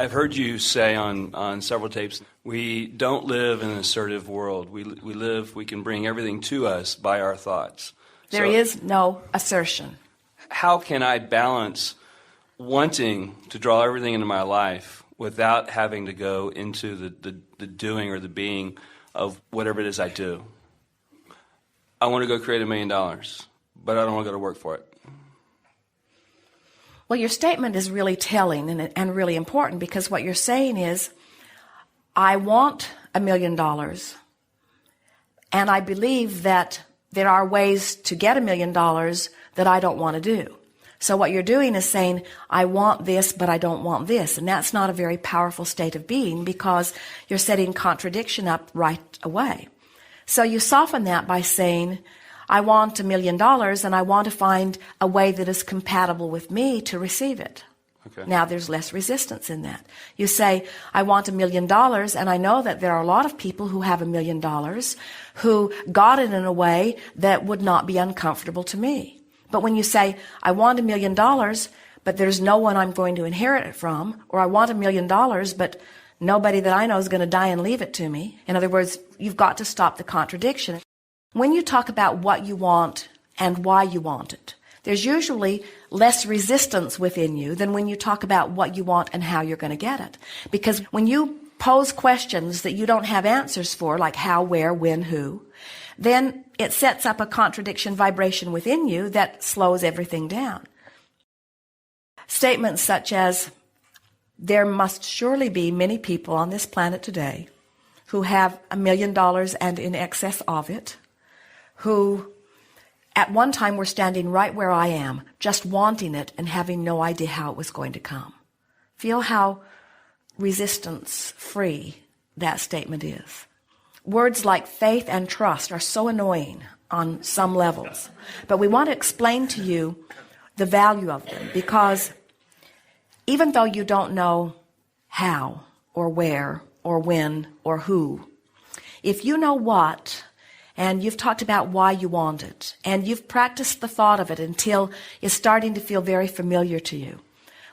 I've heard you say on several tapes, we don't live in an assertive world. We can bring everything to us by our thoughts. There is no assertion. How can I balance wanting to draw everything into my life without having to go into the doing or the being of whatever it is I do? I want to go create $1 million, but I don't want to go to work for it. Well, your statement is really telling and really important, because what you're saying is, I want $1 million, and I believe that there are ways to get $1 million that I don't want to do. So what you're doing is saying, I want this, but I don't want this. And that's not a very powerful state of being, because you're setting contradiction up right away. So you soften that by saying, I want $1 million, and I want to find a way that is compatible with me to receive it. Okay. Now there's less resistance in that. You say, I want $1 million, and I know that there are a lot of people who have $1 million who got it in a way that would not be uncomfortable to me. But when you say, I want $1 million, but there's no one I'm going to inherit it from, or I want $1 million, but nobody that I know is going to die and leave it to me. In other words, you've got to stop the contradiction. When you talk about what you want and why you want it, there's usually less resistance within you than when you talk about what you want and how you're going to get it. Because when you pose questions that you don't have answers for, like how, where, when, who, then it sets up a contradiction vibration within you that slows everything down. Statements such as, there must surely be many people on this planet today who have $1 million and in excess of it, who at one time were standing right where I am, just wanting it and having no idea how it was going to come. Feel how resistance-free that statement is. Words like faith and trust are so annoying on some levels, but we want to explain to you the value of them, because even though you don't know how or where or when or who, if you know what, and you've talked about why you want it, and you've practiced the thought of it until it's starting to feel very familiar to you,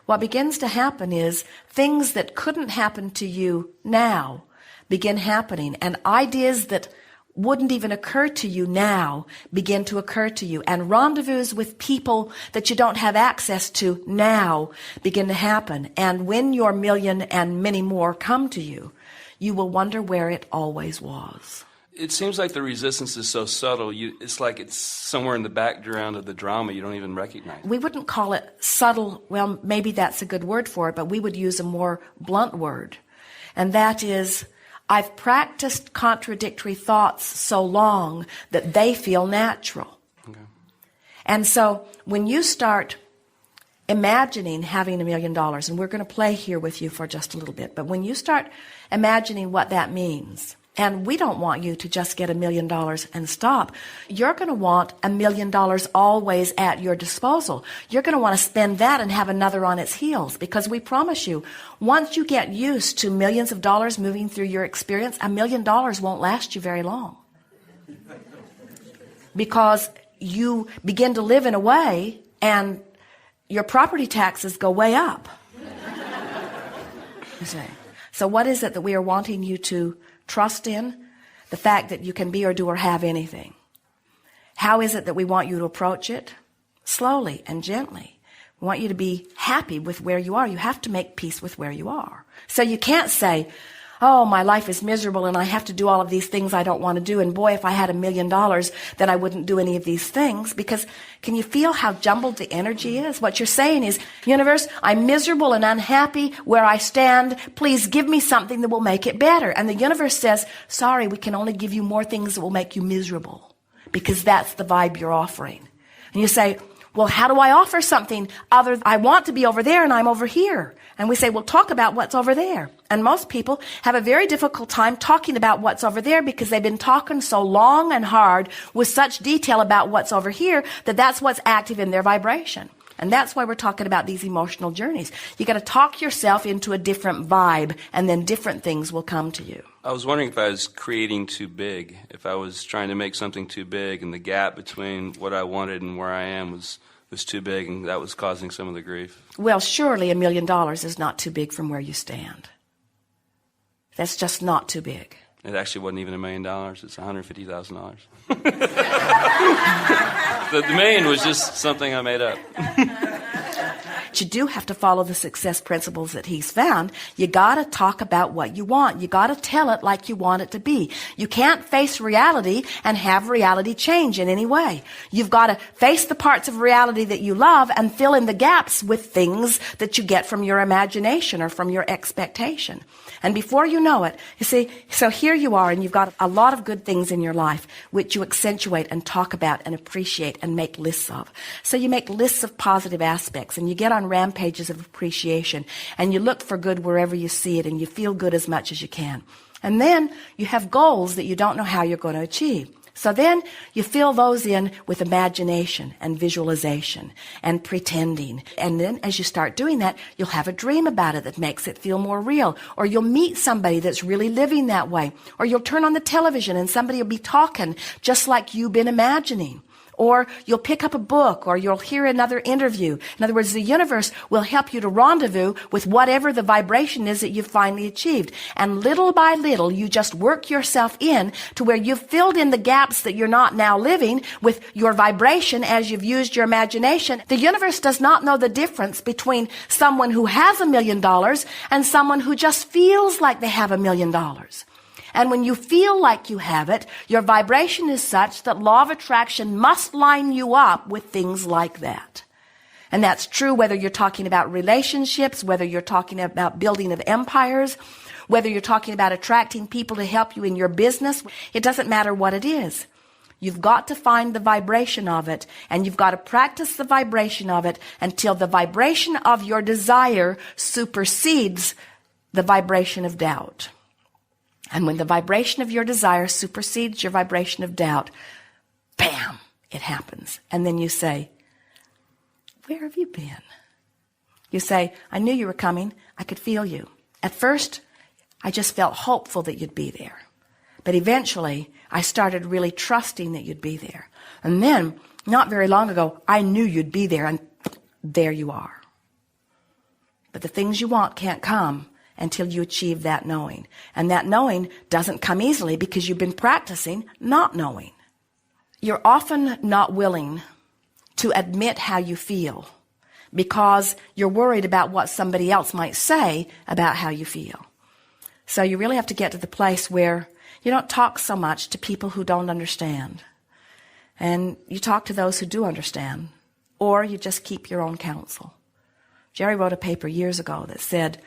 what begins to happen is things that couldn't happen to you now begin happening, and ideas that wouldn't even occur to you now begin to occur to you, and rendezvous with people that you don't have access to now begin to happen. And when your million and many more come to you, you will wonder where it always was. It seems like the resistance is so subtle. It's like it's somewhere in the background of the drama you don't even recognize. We wouldn't call it subtle. Well, maybe that's a good word for it, but we would use a more blunt word. And that is, I've practiced contradictory thoughts so long that they feel natural. Okay. And so when you start imagining having $1 million, and we're going to play here with you for just a little bit, but when you start imagining what that means, and we don't want you to just get $1 million and stop. You're going to want $1 million always at your disposal. You're going to want to spend that and have another on its heels, because we promise you, once you get used to millions of dollars moving through your experience, $1 million won't last you very long. Because you begin to live in a way and your property taxes go way up. You see. So what is it that we are wanting you to trust in? The fact that you can be or do or have anything. How is it that we want you to approach it? Slowly and gently. We want you to be happy with where you are. You have to make peace with where you are. So you can't say, oh, my life is miserable and I have to do all of these things I don't want to do. And boy, if I had $1 million, then I wouldn't do any of these things. Because can you feel how jumbled the energy is? What you're saying is, universe, I'm miserable and unhappy where I stand. Please give me something that will make it better. And the universe says, sorry, we can only give you more things that will make you miserable, because that's the vibe you're offering. And you say, well, how do I offer something other? I want to be over there and I'm over here. And we say, well, talk about what's over there. And most people have a very difficult time talking about what's over there, because they've been talking so long and hard with such detail about what's over here that that's what's active in their vibration. And that's why we're talking about these emotional journeys. You got to talk yourself into a different vibe, and then different things will come to you. I was wondering if I was creating too big, if I was trying to make something too big, and the gap between what I wanted and where I am was was too big, and that was causing some of the grief. Well, surely $1 million is not too big from where you stand. That's just not too big. It actually wasn't even $1 million. It's $150,000. The million was just something I made up. But you do have to follow the success principles that he's found. You gotta talk about what you want. You gotta tell it like you want it to be. You can't face reality and have reality change in any way. You've gotta face the parts of reality that you love and fill in the gaps with things that you get from your imagination or from your expectation. And before you know it, you see, so here you are and you've got a lot of good things in your life which you accentuate and talk about and appreciate and make lists of. So you make lists of positive aspects and you get on rampages of appreciation and you look for good wherever you see it and you feel good as much as you can. And then you have goals that you don't know how you're going to achieve. So then you fill those in with imagination and visualization and pretending. And then as you start doing that, you'll have a dream about it that makes it feel more real. Or you'll meet somebody that's really living that way. Or you'll turn on the television and somebody will be talking just like you've been imagining. Or you'll pick up a book, or you'll hear another interview. In other words, the universe will help you to rendezvous with whatever the vibration is that you've finally achieved. And little by little, you just work yourself in to where you've filled in the gaps that you're not now living with your vibration as you've used your imagination. The universe does not know the difference between someone who has $1 million and someone who just feels like they have $1 million. And when you feel like you have it, your vibration is such that law of attraction must line you up with things like that. And that's true whether you're talking about relationships, whether you're talking about building of empires, whether you're talking about attracting people to help you in your business. It doesn't matter what it is. You've got to find the vibration of it, and you've got to practice the vibration of it until the vibration of your desire supersedes the vibration of doubt. And when the vibration of your desire supersedes your vibration of doubt, bam, it happens. And then you say, where have you been? You say, I knew you were coming. I could feel you. At first, I just felt hopeful that you'd be there. But eventually, I started really trusting that you'd be there. And then, not very long ago, I knew you'd be there, and there you are. But the things you want can't come until you achieve that knowing. And that knowing doesn't come easily because you've been practicing not knowing. You're often not willing to admit how you feel because you're worried about what somebody else might say about how you feel. So you really have to get to the place where you don't talk so much to people who don't understand. And you talk to those who do understand. Or you just keep your own counsel. Jerry wrote a paper years ago that said,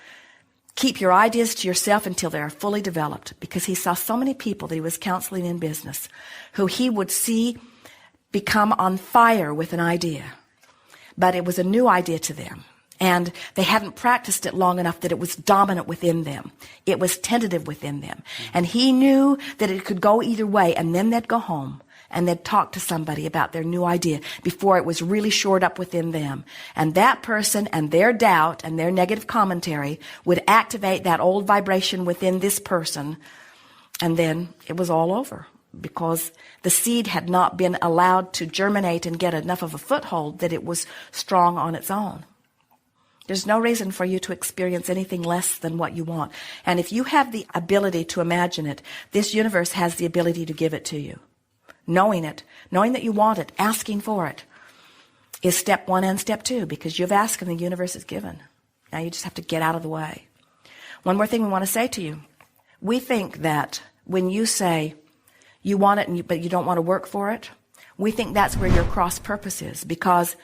keep your ideas to yourself until they are fully developed, because he saw so many people that he was counseling in business who he would see become on fire with an idea. But it was a new idea to them. And they hadn't practiced it long enough that it was dominant within them. It was tentative within them. And he knew that it could go either way, and then they'd go home and they'd talk to somebody about their new idea before it was really shored up within them. And that person and their doubt and their negative commentary would activate that old vibration within this person. And then it was all over because the seed had not been allowed to germinate and get enough of a foothold that it was strong on its own. There's no reason for you to experience anything less than what you want. And if you have the ability to imagine it, this universe has the ability to give it to you. Knowing it, knowing that you want it, asking for it, is step one and step two, because you've asked and the universe is given. Now you just have to get out of the way. One more thing we want to say to you. We think that when you say you want it but you don't want to work for it, we think that's where your cross purpose is, because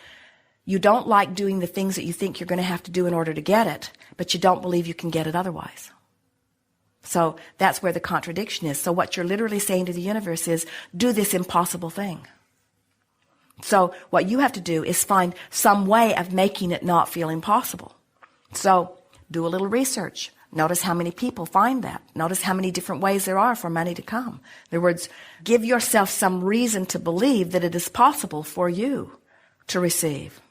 you don't like doing the things that you think you're going to have to do in order to get it, but you don't believe you can get it otherwise. So that's where the contradiction is. So what you're literally saying to the universe is, do this impossible thing. So what you have to do is find some way of making it not feel impossible. So do a little research. Notice how many people find that. Notice how many different ways there are for money to come. In other words, give yourself some reason to believe that it is possible for you to receive.